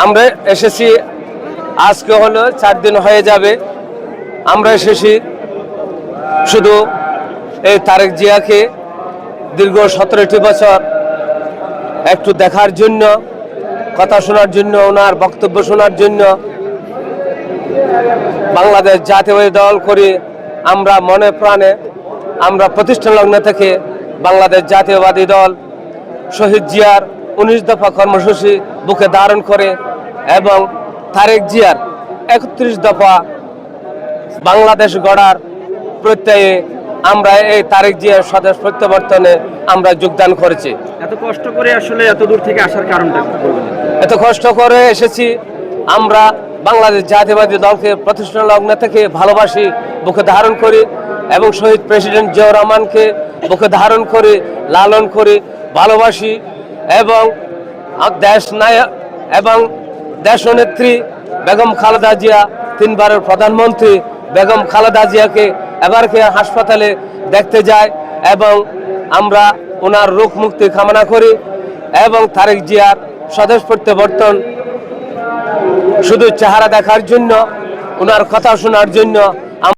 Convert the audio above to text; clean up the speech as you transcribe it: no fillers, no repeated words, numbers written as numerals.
আমরা এসেছি, আজকে হলো 4 দিন হয়ে যাবে। আমরা এসেছি শুধু এই তারেক জিয়াকে দীর্ঘ 17টি বছর একটু দেখার জন্য, কথা শোনার জন্য, ওনার বক্তব্য শোনার জন্য। বাংলাদেশ জাতীয়বাদী দল করে আমরা মনে প্রাণে, আমরা প্রতিষ্ঠান লগ্ন থেকে বাংলাদেশ জাতীয়বাদী দল শহীদ জিয়ার 19 দফা কর্মসূচি বুকে ধারণ করে এবং তারেক জিয়ার 31 দফা বাংলাদেশ গড়ার প্রত্যয়ে আমরা এই তারেক জিয়ার স্বদেশ প্রত্যাবর্তনে আমরা যোগদান করেছি। এত কষ্ট করে আসলে এত দূর থেকে আসার কারণটা কি বলবেন? এত কষ্ট করে এসেছি, আমরা বাংলাদেশ জাতীয়বাদী দলকে প্রতিষ্ঠান লগ্ন থেকে ভালোবাসি, বুকে ধারণ করি এবং শহীদ প্রেসিডেন্ট জিয়াউর রহমানকে বুকে ধারণ করি, লালন করি, ভালোবাসি এবং দেশ নায়ক এবং দেশনেত্রী বেগম খালেদা জিয়া, 3 বারের প্রধানমন্ত্রী বেগম খালেদা জিয়াকে এবারকে হাসপাতালে দেখতে যায় এবং আমরা ওনার রোগ মুক্তি কামনা করি এবং তারেক জিয়ার স্বদেশ প্রত্যাবর্তন শুধু চেহারা দেখার জন্য, ওনার কথা শোনার জন্য